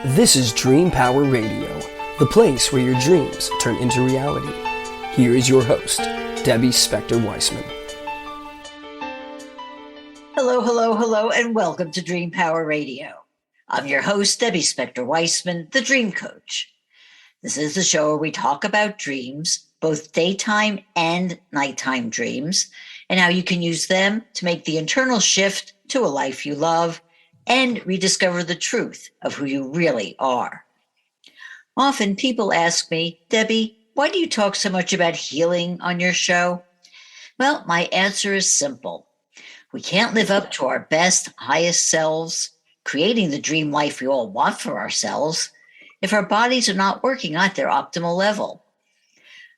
This is Dream Power Radio, the place where your dreams turn into reality. Here is your host, Debbie Spector-Weissman. Hello, and welcome to Dream Power Radio. I'm your host, Debbie Spector-Weissman, the Dream Coach. This is the show where we talk about dreams, both daytime and nighttime dreams, and how you can use them to make the internal shift to a life you love and rediscover the truth of who you really are. Often people ask me, Debbie, why do you talk so much about healing on your show? Well, my answer is simple. We can't live up to our best, highest selves, creating the dream life we all want for ourselves, if our bodies are not working at their optimal level.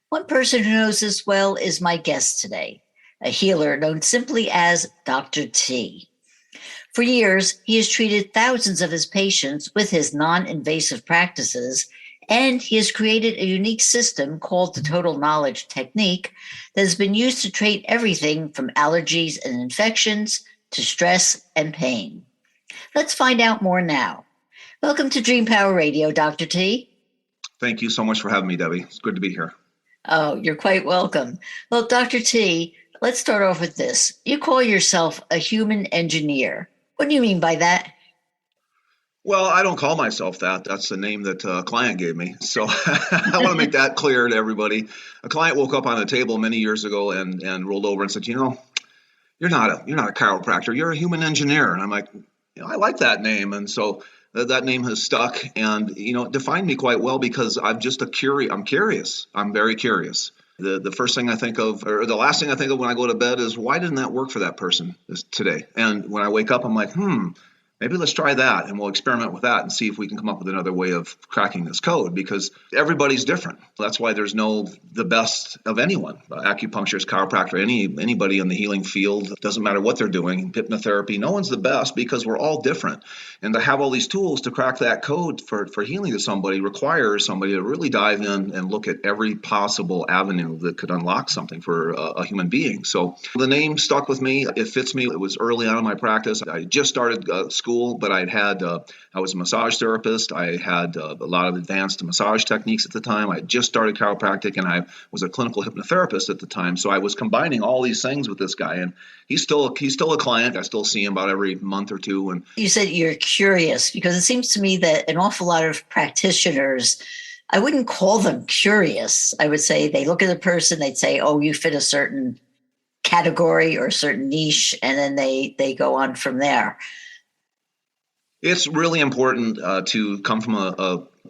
One person who knows this well is my guest today, a healer known simply as Dr. T. For years, he has treated thousands of his patients with his non-invasive practices, and he has created a unique system called the Total Knowledge Technique that has been used to treat everything from allergies and infections to stress and pain. Let's find out more now. Welcome to Dream Power Radio, Dr. T. Thank you so much for having me, Debbie. It's good to be here. Oh, you're quite welcome. Well, Dr. T, let's start off with this. You call yourself a human engineer. What do you mean by that? Well, I don't call myself that. That's the name that a client gave me. So I want to make that clear to everybody. A client woke up on a table many years ago and rolled over and said, you're not a chiropractor. You're a human engineer. And I'm like, I like that name. And so that name has stuck. And, it defined me quite well because I'm just I'm curious. I'm very curious. The first thing I think of, or the last thing I think of when I go to bed is, why didn't that work for that person today? And when I wake up, I'm like, maybe let's try that, and we'll experiment with that and see if we can come up with another way of cracking this code, because everybody's different. That's why there's the best of anyone. Acupuncturist, chiropractor, anybody in the healing field, doesn't matter what they're doing, hypnotherapy, no one's the best because we're all different. And to have all these tools to crack that code for healing to somebody requires somebody to really dive in and look at every possible avenue that could unlock something for a human being. So the name stuck with me. It fits me. It was early on in my practice. I just started school, but I was a massage therapist. I had a lot of advanced massage techniques at the time. I had just started chiropractic, and I was a clinical hypnotherapist at the time. So I was combining all these things with this guy, and he's still a client. I still see him about every month or two. And you said you're curious, because it seems to me that an awful lot of practitioners, I wouldn't call them curious. I would say they look at a person, they'd say, oh, you fit a certain category or a certain niche, and then they go on from there. It's really important to come from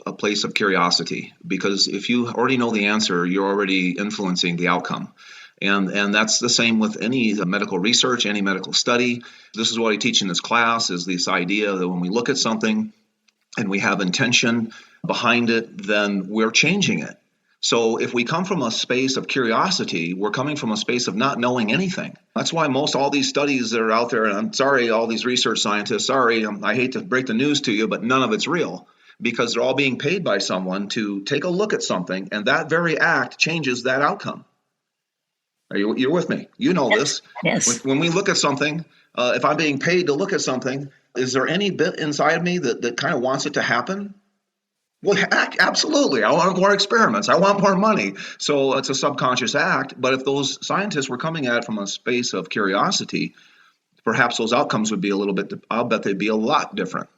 a place of curiosity, because if you already know the answer, you're already influencing the outcome. And that's the same with any medical research, any medical study. This is what I teach in this class, is this idea that when we look at something and we have intention behind it, then we're changing it. So if we come from a space of curiosity, we're coming from a space of not knowing anything. That's why all these studies that are out there, and I'm sorry, all these research scientists, I hate to break the news to you, but none of it's real, because they're all being paid by someone to take a look at something, and that very act changes that outcome. You're with me. You know this. Yes. When we look at something, if I'm being paid to look at something, is there any bit inside of me that kind of wants it to happen? Well, absolutely. I want more experiments. I want more money. So it's a subconscious act. But if those scientists were coming at it from a space of curiosity, perhaps those outcomes would be I'll bet they'd be a lot different.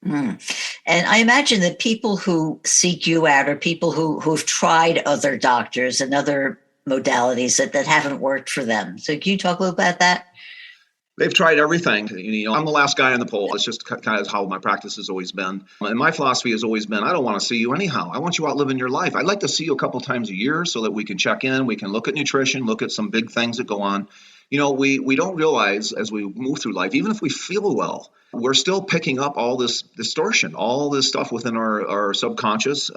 And I imagine that people who seek you out are people who've tried other doctors and other modalities that haven't worked for them. So can you talk a little about that? They've tried everything. I'm the last guy on the pole. It's just kind of how my practice has always been. And my philosophy has always been, I don't want to see you anyhow. I want you out living your life. I'd like to see you a couple times a year so that we can check in. We can look at nutrition, look at some big things that go on. We don't realize as we move through life, even if we feel well, we're still picking up all this distortion, all this stuff within our subconscious.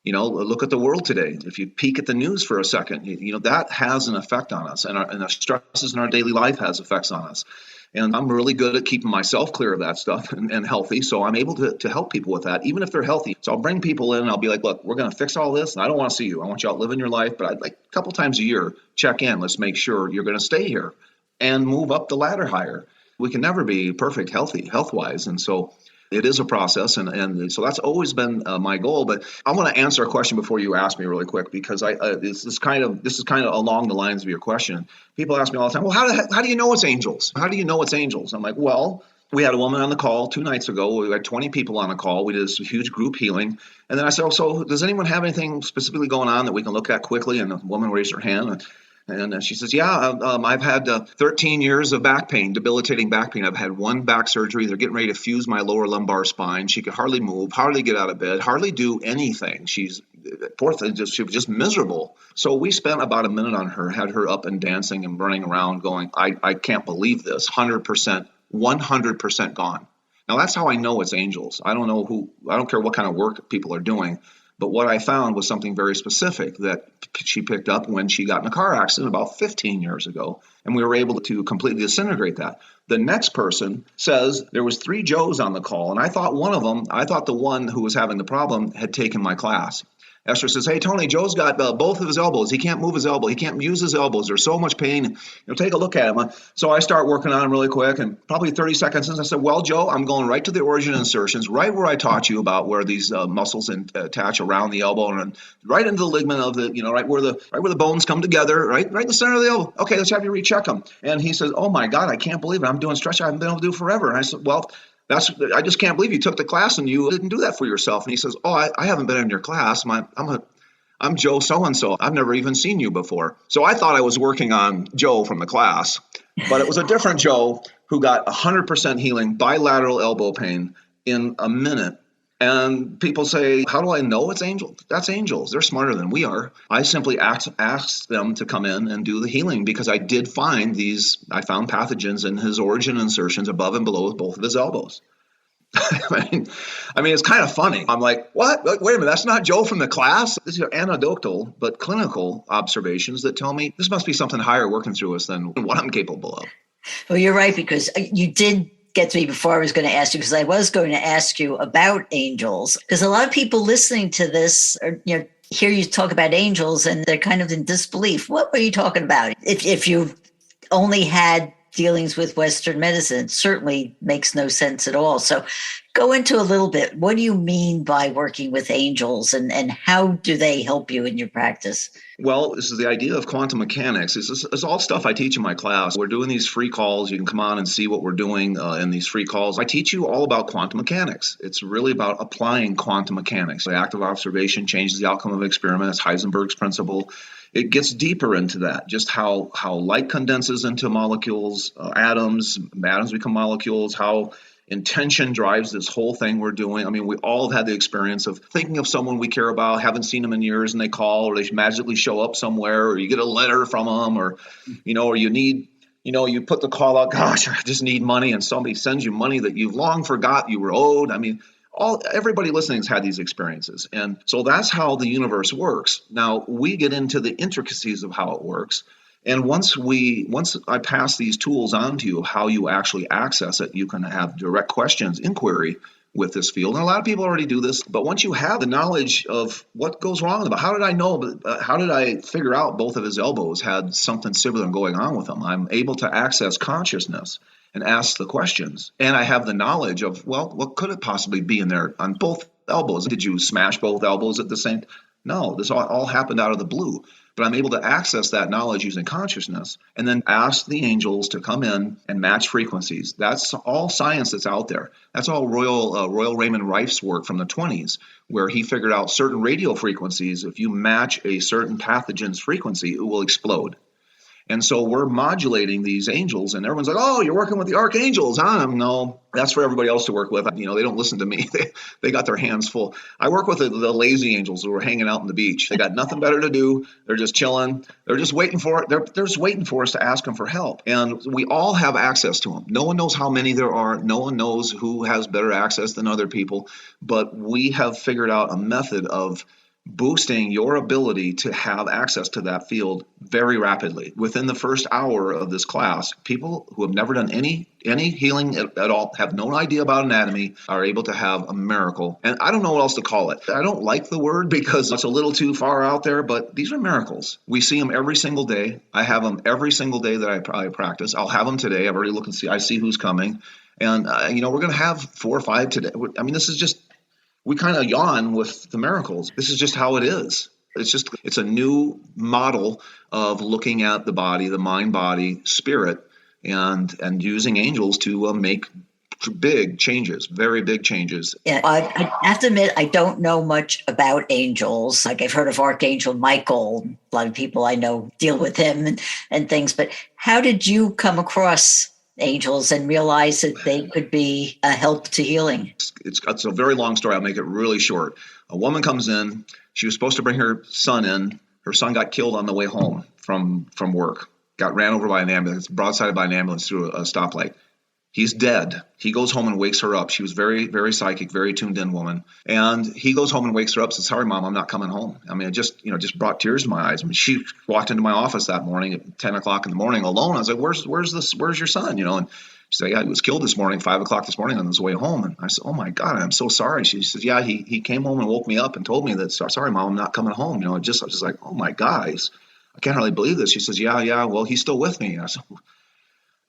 Look at the world today. If you peek at the news for a second, that has an effect on us, and the stresses in our daily life has effects on us. And I'm really good at keeping myself clear of that stuff and healthy. So I'm able to help people with that, even if they're healthy. So I'll bring people in and I'll be like, look, we're going to fix all this. And I don't want to see you. I want you out living your life. But I'd like a couple times a year, check in. Let's make sure you're going to stay here and move up the ladder higher. We can never be perfect health-wise. And so It is a process, and so that's always been my goal. But I want to answer a question before you ask me really quick, because this is kind of along the lines of your question. People ask me all the time, well, how do you know it's angels? How do you know it's angels? I'm like, well, we had a woman on the call 2 nights ago. We had 20 people on the call. We did this huge group healing. And then I said, oh, so does anyone have anything specifically going on that we can look at quickly? And the woman raised her hand. And she says, yeah, I've had 13 years of back pain, debilitating back pain. I've had 1 back surgery. They're getting ready to fuse my lower lumbar spine. She could hardly move, hardly get out of bed, hardly do anything. She was just miserable. So we spent about a minute on her, had her up and dancing and running around going, I can't believe this, 100% gone. Now, that's how I know it's angels. I don't care what kind of work people are doing. But what I found was something very specific that she picked up when she got in a car accident about 15 years ago, and we were able to completely disintegrate that. The next person says there was 3 Joes on the call, and I thought the one who was having the problem had taken my class. Esther says, hey, Tony, Joe's got both of his elbows. He can't move his elbow. He can't use his elbows. There's so much pain. Take a look at him. So I start working on him really quick, and probably 30 seconds in, I said, well, Joe, I'm going right to the origin insertions, right where I taught you about where these muscles attach around the elbow, and right into the ligament of the, right where the bones come together, right in the center of the elbow. Okay, let's have you recheck them. And he says, oh, my God, I can't believe it. I'm doing stretch I haven't been able to do forever. And I said, well, I just can't believe you took the class and you didn't do that for yourself. And he says, oh, I haven't been in your class. I'm Joe so-and-so. I've never even seen you before. So I thought I was working on Joe from the class, but it was a different Joe who got 100% healing, bilateral elbow pain in a minute. And people say, how do I know it's angels? That's angels. They're smarter than we are. I simply asked them to come in and do the healing because I did find pathogens in his origin insertions above and below both of his elbows. I mean, it's kind of funny. I'm like, what? Wait a minute, that's not Joe from the class? These are anecdotal but clinical observations that tell me this must be something higher working through us than what I'm capable of. Well, you're right, because you did get to me before I was going to ask you, because I was going to ask you about angels, because a lot of people listening to this hear you talk about angels and they're kind of in disbelief. What were you talking about? If you only had dealings with Western medicine, it certainly makes no sense at all. So go into a little bit. What do you mean by working with angels, and how do they help you in your practice? Well, this is the idea of quantum mechanics. It's all stuff I teach in my class. We're doing these free calls. You can come on and see what we're doing in these free calls. I teach you all about quantum mechanics. It's really about applying quantum mechanics. The active observation changes the outcome of experiments, Heisenberg's principle. It gets deeper into that, just how light condenses into molecules, atoms become molecules, how intention drives this whole thing we're doing. I mean, we all have had the experience of thinking of someone we care about, haven't seen them in years, and they call, or they magically show up somewhere, or you get a letter from them, or you need, you put the call out, gosh, I just need money, and somebody sends you money that you've long forgot you were owed. I mean, everybody listening has had these experiences. And so that's how the universe works. Now, we get into the intricacies of how it works. And once I pass these tools on to you of how you actually access it, you can have direct questions, inquiry with this field. And a lot of people already do this. But once you have the knowledge of what goes wrong with them, how did I know? How did I figure out both of his elbows had something similar going on with them? I'm able to access consciousness and ask the questions. And I have the knowledge of, well, what could it possibly be in there on both elbows? Did you smash both elbows at the same time? No, this all happened out of the blue. But I'm able to access that knowledge using consciousness and then ask the angels to come in and match frequencies. That's all science that's out there. That's all Royal Raymond Rife's work from the 1920s, where he figured out certain radio frequencies. If you match a certain pathogen's frequency, it will explode. And so we're modulating these angels, and everyone's like, oh, you're working with the archangels, huh? No, that's for everybody else to work with. They don't listen to me. They got their hands full. I work with the lazy angels who are hanging out on the beach. They got nothing better to do. They're just chilling. They're just waiting for it. They're just waiting for us to ask them for help. And we all have access to them. No one knows how many there are. No one knows who has better access than other people. But we have figured out a method of boosting your ability to have access to that field very rapidly. Within the first hour of this class, people who have never done any healing at all, have no idea about anatomy, are able to have a miracle. And I don't know what else to call it. I don't like the word because it's a little too far out there, but these are miracles. We see them every single day. I have them every single day that I practice. I'll have them today. I've already looked and see. I see who's coming. And, we're going to have 4 or 5 today. I mean, this is just, we kind of yawn with the miracles. This is just how it is. It's a new model of looking at the body, the mind, body, spirit, and using angels to make big changes, very big changes. Yeah, I have to admit, I don't know much about angels. Like I've heard of Archangel Michael. A lot of people I know deal with him and things. But how did you come across angels and realize that they could be a help to healing? It's a very long story. I'll make it really short. A woman comes in. She was supposed to bring her son in. Her son got killed on the way home from work. Got ran over by an ambulance, broadsided by an ambulance through a stoplight. He's dead. He goes home and wakes her up. She was very, very psychic, very tuned in woman. And he goes home and wakes her up and says, "Sorry, Mom, I'm not coming home." I mean, it just brought tears to my eyes. I mean, she walked into my office that morning at 10 o'clock in the morning alone. I was like, where's your son? And she said, "Yeah, he was killed this morning, 5 o'clock this morning on his way home." And I said, "Oh my God, I'm so sorry." She said, "Yeah, he came home and woke me up and told me that, sorry, Mom, I'm not coming home." I was just like, "Oh my God, I can't hardly believe this." She says, yeah, well, he's still with me. I said,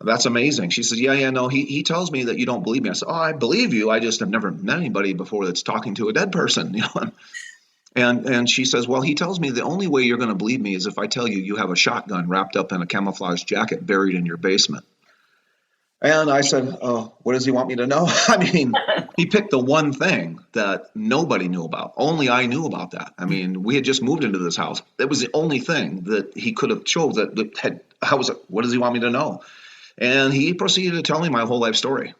"That's amazing." She says, yeah, no, he tells me that you don't believe me. I said, "Oh, I believe you. I just have never met anybody before that's talking to a dead person." And she says, "Well, he tells me the only way you're going to believe me is if I tell you have a shotgun wrapped up in a camouflage jacket buried in your basement." And I said, "Oh, what does he want me to know?" I mean, he picked the one thing that nobody knew about. Only I knew about that. I mean, we had just moved into this house. That was the only thing that he could have chose that had, what does he want me to know? And he proceeded to tell me my whole life story.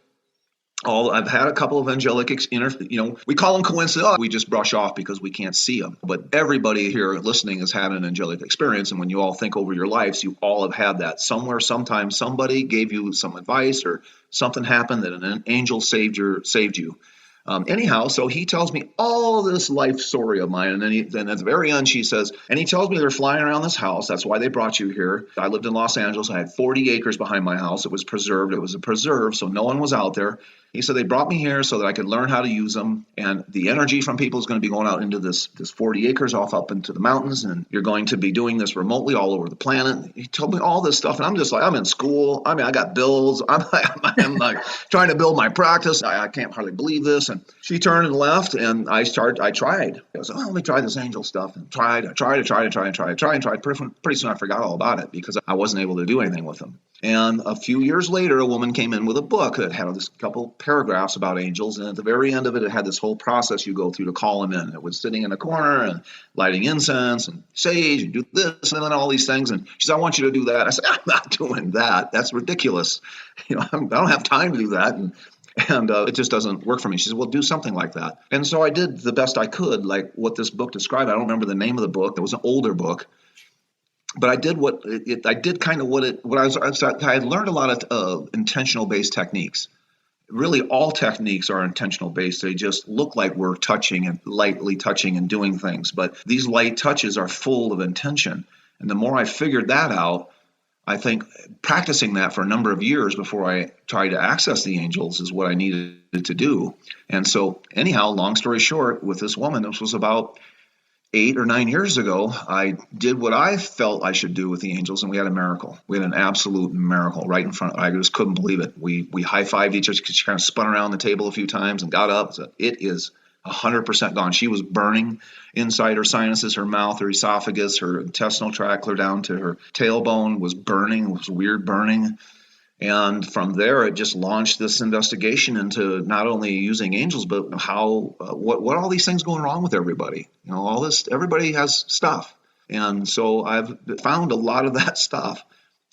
I've had a couple of angelic, we call them coincidences. We just brush off because we can't see them. But everybody here listening has had an angelic experience. And when you all think over your lives, you all have had that somewhere, sometime. Somebody gave you some advice or something happened that an angel saved you. Anyhow, so he tells me all this life story of mine. And then at the very end, she says, and he tells me they're flying around this house. That's why they brought you here. I lived in Los Angeles. I had 40 acres behind my house. It was preserved. It was a preserve, so no one was out there. He said they brought me here so that I could learn how to use them. And the energy from people is going to be going out into this 40 acres off up into the mountains. And you're going to be doing this remotely all over the planet. He told me all this stuff. And I'm just like, I'm in school. I mean, I got bills. I'm like trying to build my practice. I can't hardly believe this. And she turned and left. And I tried. I was like, let me try this angel stuff. And tried. Pretty soon I forgot all about it because I wasn't able to do anything with them. And a few years later, a woman came in with a book that had this couple paragraphs about angels. And at the very end of it, it had this whole process you go through to call them in. It was sitting in a corner and lighting incense and sage and do this and then all these things. And she said, "I want you to do that." I said, "I'm not doing that. That's ridiculous. I don't have time to do that." And it just doesn't work for me. She said, "Well, do something like that." And so I did the best I could, like what this book described. I don't remember the name of the book. It was an older book. But I did I had learned a lot of intentional based techniques. Really, all techniques are intentional based. They just look like we're touching and lightly touching and doing things. But these light touches are full of intention. And the more I figured that out, I think practicing that for a number of years before I tried to access the angels is what I needed to do. And so anyhow, long story short, with this woman, this was about 8 or 9 years ago, I did what I felt I should do with the angels, and we had a miracle. We had an absolute miracle right in front. I just couldn't believe it. We high-fived each other. She kind of spun around the table a few times and got up. Said, "It is 100% gone." She was burning inside her sinuses, her mouth, her esophagus, her intestinal tract, clear down to her tailbone was burning. It was weird burning. And from there, it just launched this investigation into not only using angels, but how what all these things going wrong with everybody. All this, everybody has stuff. And so I've found a lot of that stuff.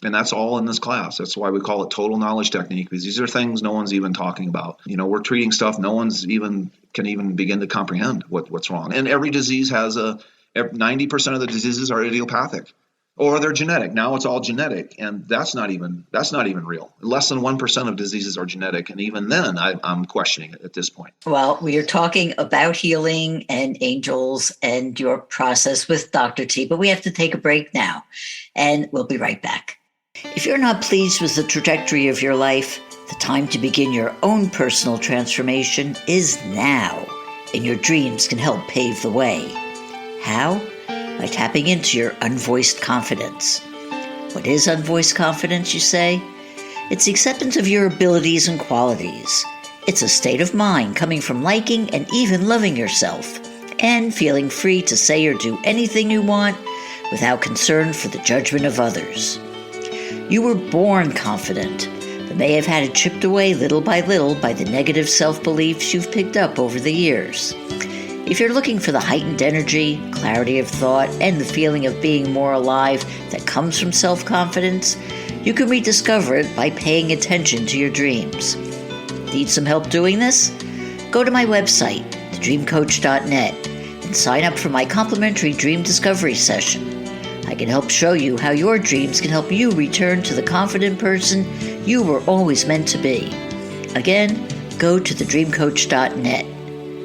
And that's all in this class. That's why we call it total knowledge technique, because these are things no one's even talking about. We're treating stuff no one's can even begin to comprehend what's wrong. And every disease has 90% of the diseases are idiopathic. Or they're genetic. Now it's all genetic, and that's not even real. Less than 1% of diseases are genetic, and even then, I'm questioning it at this point. Well, we are talking about healing and angels and your process with Dr. T, but we have to take a break now, and we'll be right back. If you're not pleased with the trajectory of your life, the time to begin your own personal transformation is now, and your dreams can help pave the way. How? By tapping into your unvoiced confidence. What is unvoiced confidence, you say? It's the acceptance of your abilities and qualities. It's a state of mind coming from liking and even loving yourself, and feeling free to say or do anything you want without concern for the judgment of others. You were born confident, but may have had it chipped away little by the negative self-beliefs you've picked up over the years. If you're looking for the heightened energy, clarity of thought, and the feeling of being more alive that comes from self-confidence, you can rediscover it by paying attention to your dreams. Need some help doing this? Go to my website, thedreamcoach.net, and sign up for my complimentary dream discovery session. I can help show you how your dreams can help you return to the confident person you were always meant to be. Again, go to thedreamcoach.net.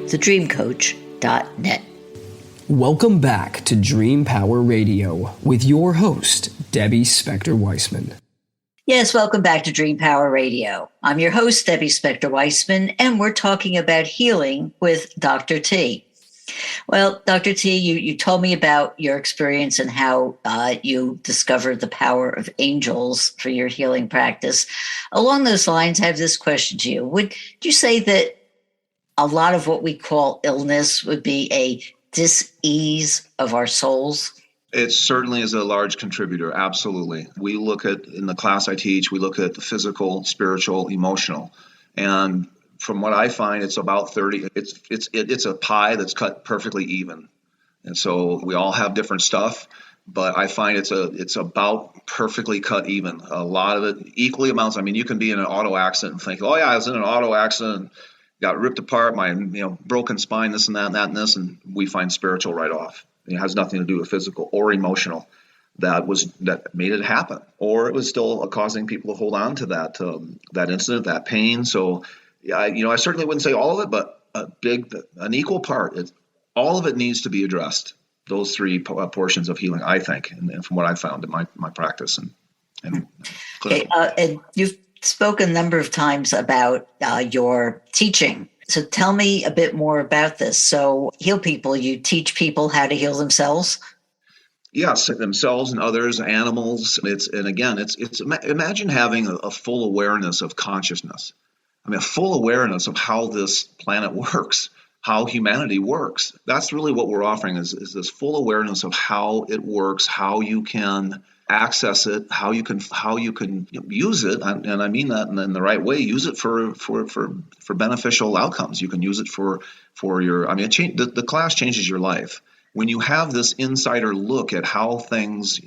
thedreamcoach.net. Welcome back to Dream Power Radio with your host, Debbie Spector-Weissman. Yes, welcome back to Dream Power Radio. I'm your host, Debbie Spector-Weissman, and we're talking about healing with Dr. T. Well, Dr. T, you told me about your experience and how you discovered the power of angels for your healing practice. Along those lines, I have this question to you. Would you say that a lot of what we call illness would be a dis-ease of our souls? It certainly is a large contributor. Absolutely. We look at, in the class I teach, we look at the physical, spiritual, emotional. And from what I find, it's about 30. It's a pie that's cut perfectly even. And so we all have different stuff, but I find it's about perfectly cut even. A lot of it equally amounts. I mean, you can be in an auto accident and think, oh yeah, I was in an auto accident, got ripped apart, my broken spine, this and that and that and this, and we find spiritual right off. It has nothing to do with physical or emotional. That made it happen, or it was still causing people to hold on to that incident, that pain. So. I certainly wouldn't say all of it, but an equal part. All of it needs to be addressed. Those three portions of healing, I think, and from what I found in my practice and clinical. And you've spoken a number of times about your teaching. So tell me a bit more about this. So heal people, you teach people how to heal themselves? Yes, themselves and others, animals. Imagine having a full awareness of consciousness. I mean, a full awareness of how this planet works, how humanity works. That's really what we're offering is this full awareness of how it works, how you can access it, how you can use it, and I mean that in the right way. Use it for beneficial outcomes. You can use it for your. I mean, the class changes your life when you have this insider look at how things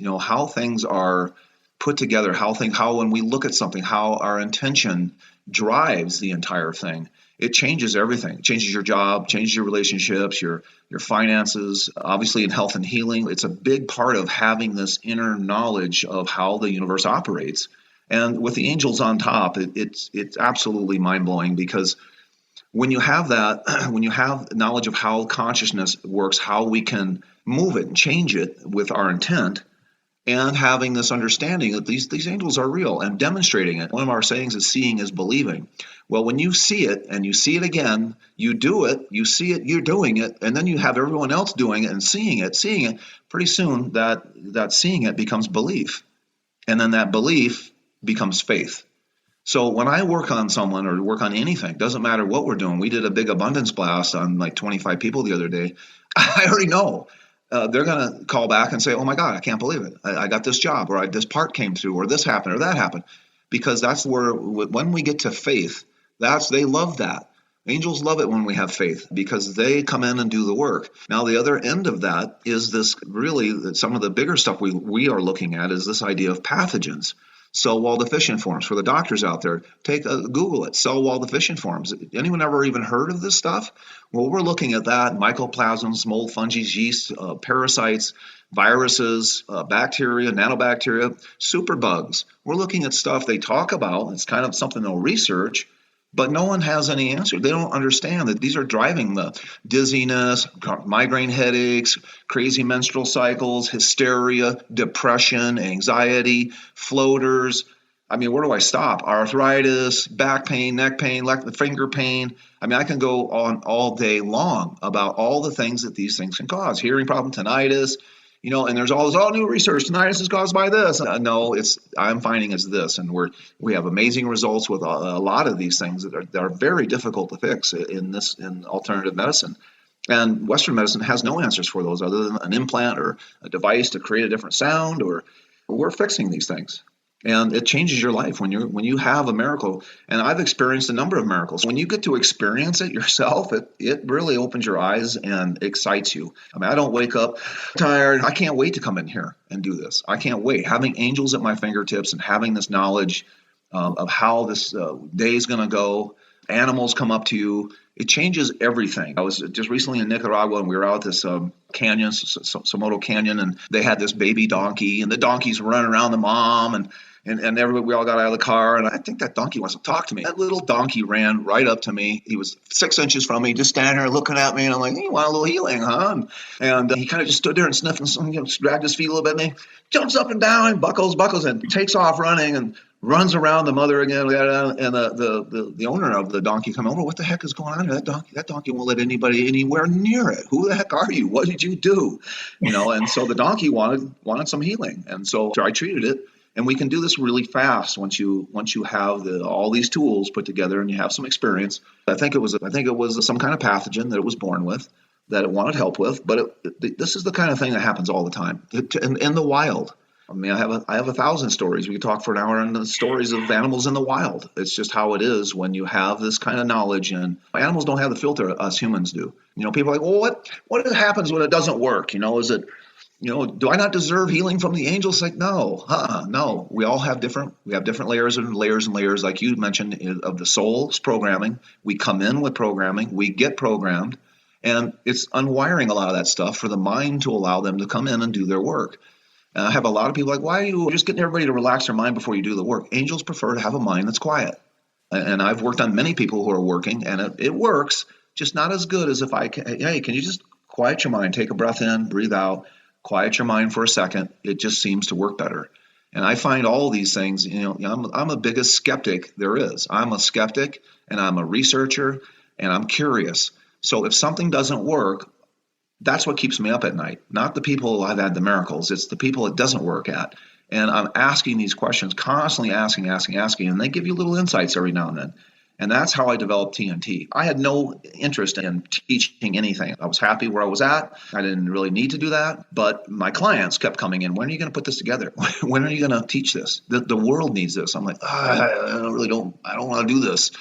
are put together. How when we look at something, how our intention drives the entire thing. It changes everything. It changes your job, changes your relationships, your finances. Obviously, in health and healing, it's a big part of having this inner knowledge of how the universe operates. And with the angels on top, it's absolutely mind-blowing, because when you have that, when you have knowledge of how consciousness works, how we can move it and change it with our intent, and having this understanding that these angels are real and demonstrating it. One of our sayings is seeing is believing. Well, when you see it and you see it again, you do it, you see it, you're doing it, and then you have everyone else doing it and seeing it, pretty soon that seeing it becomes belief. And then that belief becomes faith. So when I work on someone or work on anything, doesn't matter what we're doing. We did a big abundance blast on like 25 people the other day. I already know. They're going to call back and say, oh my God, I can't believe it. I got this job, or this part came through, or this happened, or that happened. Because that's where, when we get to faith, they love that. Angels love it when we have faith, because they come in and do the work. Now, the other end of that is this really, some of the bigger stuff we are looking at is this idea of pathogens. Cell wall deficient forms. For the doctors out there, Google it, cell wall deficient forms. Anyone ever even heard of this stuff? Well, we're looking at that: mycoplasms, mold, fungi, yeast, parasites, viruses, bacteria, nanobacteria, superbugs. We're looking at stuff they talk about. It's kind of something they'll research, but no one has any answer. They don't understand that these are driving the dizziness, migraine headaches, crazy menstrual cycles, hysteria, depression, anxiety, floaters. I mean, where do I stop? Arthritis, back pain, neck pain, finger pain. I mean, I can go on all day long about all the things that these things can cause. Hearing problem, tinnitus, And there's all new research. Tinnitus is caused by this. No, I'm finding it's this, and we have amazing results with a lot of these things that are very difficult to fix in alternative medicine. And Western medicine has no answers for those other than an implant or a device to create a different sound. Or we're fixing these things. And it changes your life when you have a miracle. And I've experienced a number of miracles. When you get to experience it yourself, it really opens your eyes and excites you. I mean, I don't wake up tired. I can't wait to come in here and do this. I can't wait. Having angels at my fingertips and having this knowledge of how this day is going to go. Animals come up to you. It changes everything. I was just recently in Nicaragua, and we were out at this canyon, Somoto Canyon, and they had this baby donkey, and the donkey's running around the mom, and everybody, we all got out of the car, and I think that donkey wants to talk to me. That little donkey ran right up to me. He was 6 inches from me, just standing there looking at me, and I'm like, hey, you want a little healing, huh? And he kind of just stood there and sniffed and dragged his feet a little bit, and he jumps up and down and buckles, and takes off running and runs around the mother again. And the owner of the donkey come over. What the heck is going on here? That donkey won't let anybody anywhere near it. Who the heck are you? What did you do? And so the donkey wanted some healing, and so I treated it. And we can do this really fast once you have all these tools put together and you have some experience. I think it was some kind of pathogen that it was born with, that it wanted help with. But this is the kind of thing that happens all the time in the wild. I mean, I have 1,000 stories. We could talk for an hour on the stories of animals in the wild. It's just how it is when you have this kind of knowledge. And animals don't have the filter us humans do. People are like, well, what happens when it doesn't work? Is it, do I not deserve healing from the angels? Like, no, no. We all have different layers and layers and layers, like you mentioned, of the soul's programming. We come in with programming. We get programmed. And it's unwiring a lot of that stuff for the mind to allow them to come in and do their work. And I have a lot of people like, why are you just getting everybody to relax their mind before you do the work? Angels prefer to have a mind that's quiet. And I've worked on many people who are working, and it works, just not as good as if can you just quiet your mind, take a breath in, breathe out, quiet your mind for a second. It just seems to work better. And I find all these things, I'm the biggest skeptic there is. I'm a skeptic, and I'm a researcher, and I'm curious. So if something doesn't work, that's what keeps me up at night. Not the people I've had the miracles. It's the people it doesn't work at. And I'm asking these questions, constantly asking, and they give you little insights every now and then. And that's how I developed TNT. I had no interest in teaching anything. I was happy where I was at. I didn't really need to do that. But my clients kept coming in. When are you going to put this together? When are you going to teach this? The world needs this. I'm like, I don't want to do this.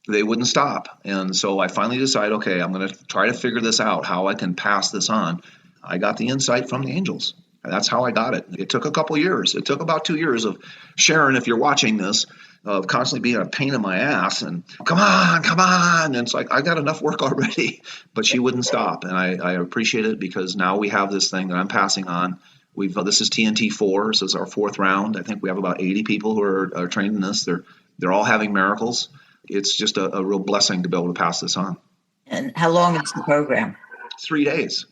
They wouldn't stop. And so I finally decided, okay, I'm going to try to figure this out, how I can pass this on. I got the insight from the angels. That's how I got it. It took a couple years. It took about 2 years of Sharon, if you're watching this, of constantly being a pain in my ass and come on. And it's like, I got enough work already, but she wouldn't stop. And I appreciate it because now we have this thing that I'm passing on. This is TNT 4, so it's our 4th round. I think we have about 80 people who are trained in this. They're all having miracles. It's just a real blessing to be able to pass this on. And how long is the program? 3 days.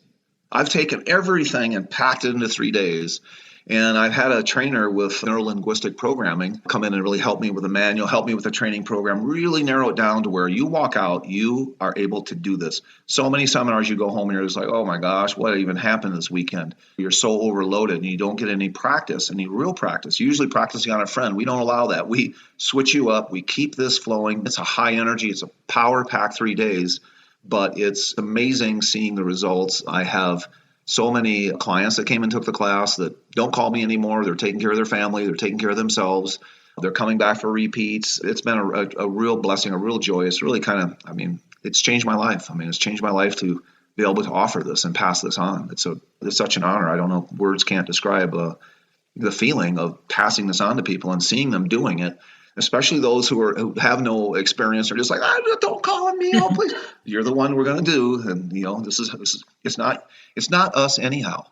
I've taken everything and packed it into 3 days. And I've had a trainer with neuro-linguistic programming come in and really help me with a manual, help me with a training program, really narrow it down to where you walk out, you are able to do this. So many seminars you go home and you're just like, oh my gosh, what even happened this weekend? You're so overloaded and you don't get any practice, any real practice. Usually practicing on a friend, we don't allow that. We switch you up. We keep this flowing. It's a high energy. It's a power-packed 3 days, but it's amazing seeing the results. I have so many clients that came and took the class that don't call me anymore. They're taking care of their family. They're taking care of themselves. They're coming back for repeats. It's been a real blessing, a real joy. It's really it's changed my life. It's changed my life to be able to offer this and pass this on. It's such an honor. I don't know, words can't describe the feeling of passing this on to people and seeing them doing it, especially those who have no experience or just like, don't call on me, oh please. You're the one we're going to do, and this is it's not us anyhow.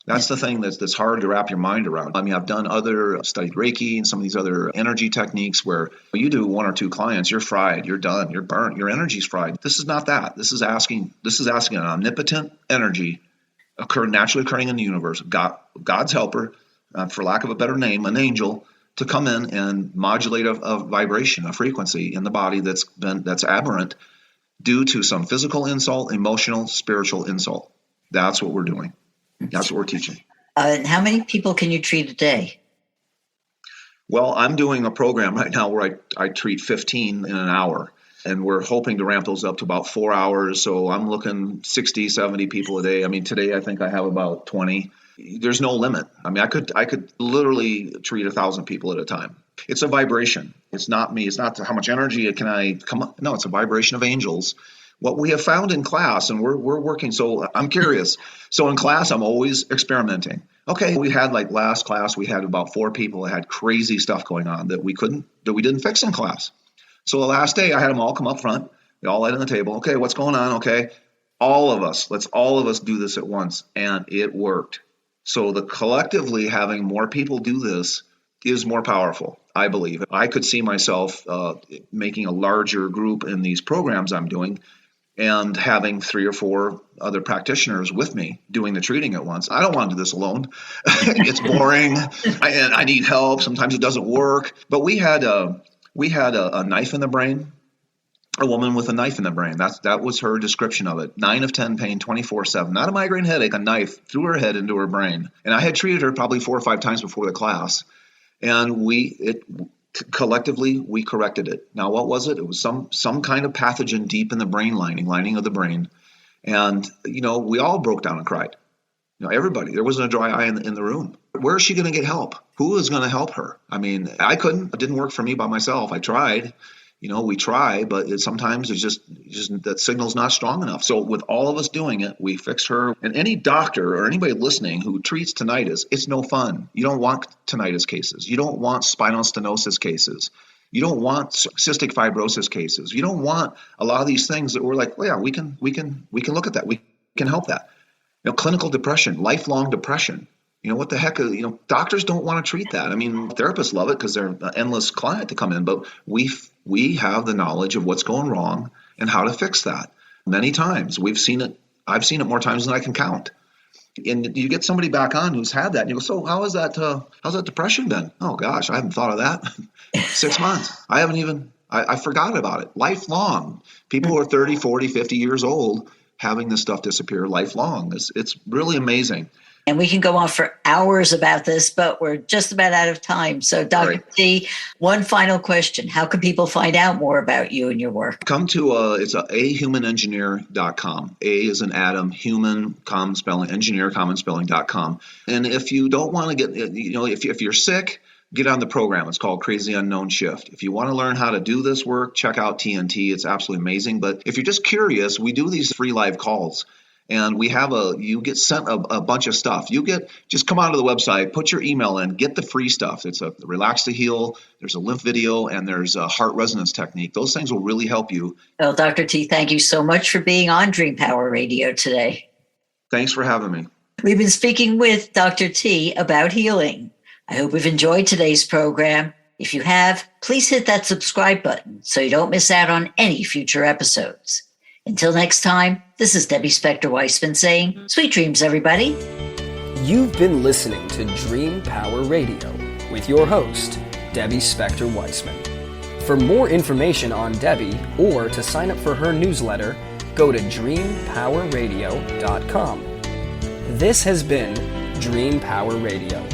That's the thing that's hard to wrap your mind around. I've studied Reiki and some of these other energy techniques where you do 1 or 2 clients, you're fried, you're done, you're burnt, your energy's fried. This is not that. This is asking an omnipotent energy naturally occurring in the universe, God's helper, for lack of a better name, an angel, to come in and modulate a vibration, a frequency in the body that's aberrant due to some physical insult, emotional, spiritual insult. That's what we're doing. That's what we're teaching. And how many people can you treat a day? Well, I'm doing a program right now where I treat 15 in an hour, and we're hoping to ramp those up to about 4 hours. So I'm looking 60, 70 people a day. I mean, today I think I have about 20. There's no limit. I mean, I could literally treat 1,000 people at a time. It's a vibration. It's not me. It's not how much energy can I come up. No, it's a vibration of angels. What we have found in class, and we're working, so I'm curious. So in class, I'm always experimenting. Okay, we had like last class, we had about 4 people that had crazy stuff going on that we didn't fix in class. So the last day, I had them all come up front. They all laid on the table. Okay, what's going on? Okay, let's all of us do this at once, and it worked. So the collectively having more people do this is more powerful, I believe. I could see myself making a larger group in these programs I'm doing, and having 3 or 4 other practitioners with me doing the treating at once. I don't want to do this alone. It's boring. I need help. Sometimes it doesn't work. But we had a knife in the brain, a woman with a knife in the brain. That was her description of it. 9 of 10 pain, 24/7. Not a migraine headache, a knife through her head into her brain. And I had treated her probably 4 or 5 times before the class. And collectively, we corrected it. Now, what was it? It was some kind of pathogen deep in the brain lining of the brain. And, we all broke down and cried. Everybody. There wasn't a dry eye in the room. Where is she going to get help? Who is going to help her? I mean, I couldn't. It didn't work for me by myself. I tried. We try, but sometimes it's just that signal's not strong enough. So with all of us doing it, we fixed her. And any doctor or anybody listening who treats tinnitus, it's no fun. You don't want tinnitus cases. You don't want spinal stenosis cases. You don't want cystic fibrosis cases. You don't want a lot of these things that we're like, well, yeah, we can look at that. We can help that. Clinical depression, lifelong depression. What the heck? Doctors don't want to treat that. I mean, therapists love it because they're an endless client to come in, but we have the knowledge of what's going wrong and how to fix that. Many times we've seen it. I've seen it more times than I can count. And you get somebody back on who's had that, and you go, so how's that depression been? Oh gosh, I haven't thought of that. 6 months. I forgot about it. Lifelong. People who are 30, 40, 50 years old having this stuff disappear lifelong. It's really amazing. And we can go on for hours about this, but we're just about out of time. So, Dr. T, one final question. How can people find out more about you and your work? Come to it's ahumanengineer.com. A is an Adam, human, common spelling, engineer, common spelling.com. And if you don't want to get, if you're sick, get on the program. It's called Crazy Unknown Shift. If you want to learn how to do this work, check out TNT. It's absolutely amazing. But if you're just curious, we do these free live calls. And you get sent a bunch of stuff. Just come onto the website, put your email in, get the free stuff. It's a Relax to Heal, there's a lymph video, and there's a heart resonance technique. Those things will really help you. Well, Dr. T, thank you so much for being on Dream Power Radio today. Thanks for having me. We've been speaking with Dr. T about healing. I hope you've enjoyed today's program. If you have, please hit that subscribe button so you don't miss out on any future episodes. Until next time, this is Debbie Spector-Weissman saying, sweet dreams, everybody. You've been listening to Dream Power Radio with your host, Debbie Spector-Weissman. For more information on Debbie or to sign up for her newsletter, go to dreampowerradio.com. This has been Dream Power Radio.